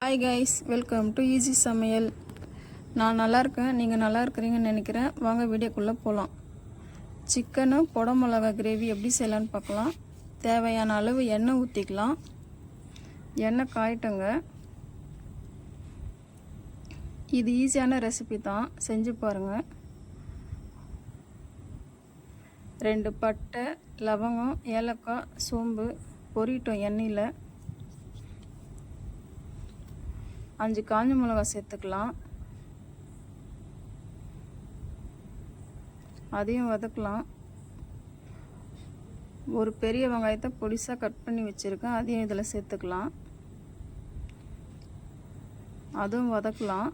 Hi guys, welcome to easy சமையல். நான் நல்லா இருக்கேன், நீங்கள் நல்லா இருக்கிறீங்கன்னு நினைக்கிறேன். வாங்க வீடியோக்குள்ளே போகலாம். சிக்கனு குடமிளகா கிரேவி எப்படி செய்யலான்னு பார்க்கலாம். தேவையான அளவு எண்ணெய் ஊற்றிக்கலாம். எண்ணெய் காயட்டுங்க. இது ஈஸியான ரெசிபி தான், செஞ்சு பாருங்கள். 2 பட்டை, லவங்கம், ஏலக்காய், சோம்பு பொரியட்டும் எண்ணெயில். 5 காஞ்ச மிளகாய் சேர்த்துக்கலாம். அதையும் வதக்கலாம். ஒரு பெரிய வெங்காயத்தை பொடிசாக கட் பண்ணி வச்சுருக்கேன், அதையும் இதில் சேர்த்துக்கலாம். அதுவும் வதக்கலாம்.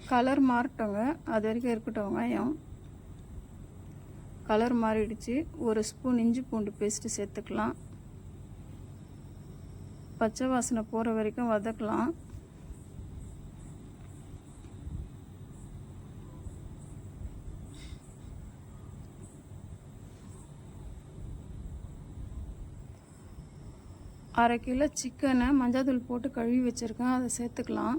கலர் மாறட்டோங்க, அது வரைக்கும் இருக்கட்டும். வெங்காயம் கலர் மாறிடுச்சு. 1 ஸ்பூன் இஞ்சி பூண்டு பேஸ்ட்டு சேர்த்துக்கலாம். பச்சை வாசனை போகிற வரைக்கும் வதக்கலாம். அரை கிலோ சிக்கனை மஞ்சள் போட்டு கழுவி வச்சுருக்கேன், அதை சேர்த்துக்கலாம்.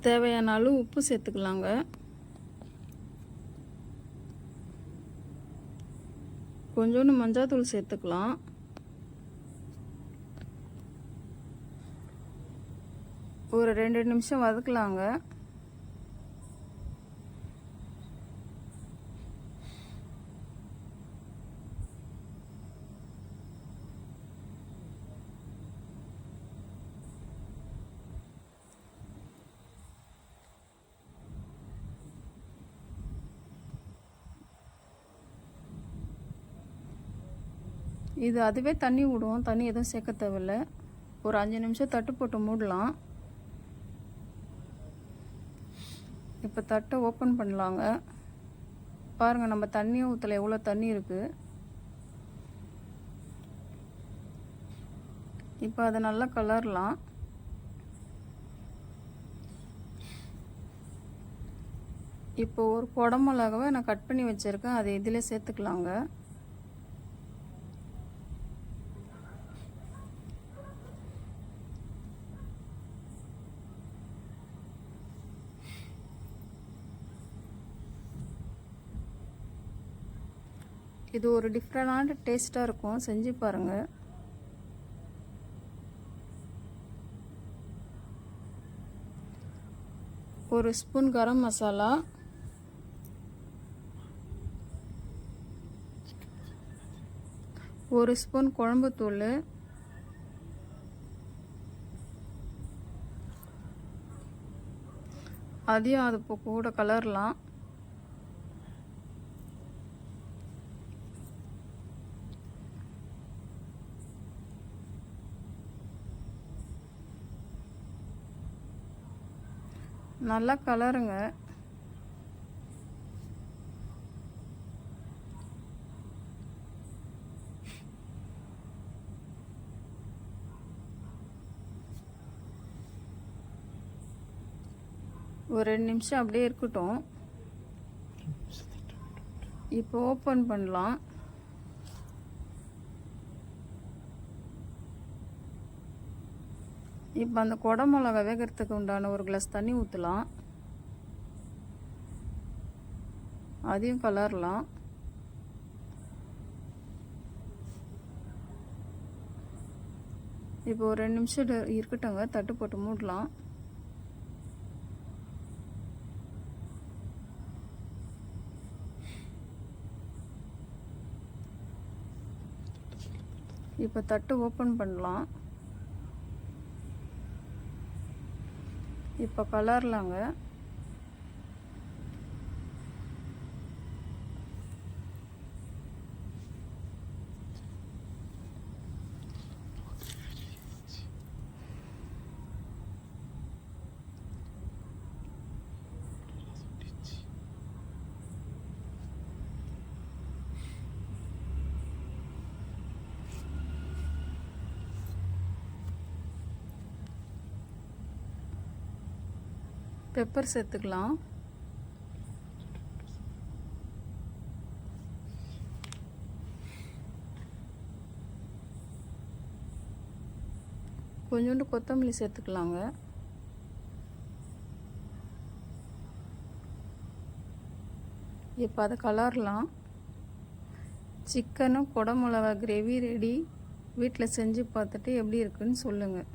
தேவையான அளவு உப்பு சேர்த்துக்கலாங்க. கொஞ்சோண்டு மஞ்சள் சேர்த்துக்கலாம். ஒரு 2 நிமிஷம் வதக்கலாங்க. இது அதுவே தண்ணி விடும், தண்ணி எதுவும் சேர்க்க தேவையில்லை. ஒரு 5 நிமிஷம் தட்டு போட்டு மூடலாம். இப்போ தட்டை ஓப்பன் பண்ணலாங்க. பாருங்கள், நம்ம தண்ணியும் ஊற்றல, எவ்வளோ தண்ணி இருக்குது. இப்போ அதை நல்லா கலரலாம். இப்போ ஒரு குடமிளகாவை நான் கட் பண்ணி வச்சுருக்கேன், அதை இதில் சேர்த்துக்கலாங்க. இது ஒரு டிஃப்ரெண்டான டேஸ்ட்டாக இருக்கும், செஞ்சு பாருங்கள். ஒரு ஸ்பூன் கரம் மசாலா, ஒரு ஸ்பூன் குழம்புத்தூள், அதையும் அது கூட கலரலாம். நல்லா கலருங்க. ஒரு 2 நிமிஷம் அப்படியே இருக்கட்டும். இப்போ ஓப்பன் பண்ணலாம். இப்போ அந்த குடமிளகா வேகிறதுக்கு உண்டான ஒரு கிளாஸ் தண்ணி ஊற்றலாம். அதையும் கலரலாம். இப்போ ஒரு 2 நிமிஷம் இருக்கட்டுங்க, தட்டு போட்டு மூடலாம். இப்போ தட்டு ஓப்பன் பண்ணலாம். இப்போ கலரலாங்க. பெப்பர் சேர்த்துக்கலாம். கொஞ்சோண்டு கொத்தமல்லி சேர்த்துக்கலாங்க. இப்போ அதை கலரலாம். சிக்கனும் குடமிளகா கிரேவி ரெடி. வீட்டில் செஞ்சு பார்த்துட்டு எப்படி இருக்குன்னு சொல்லுங்கள்.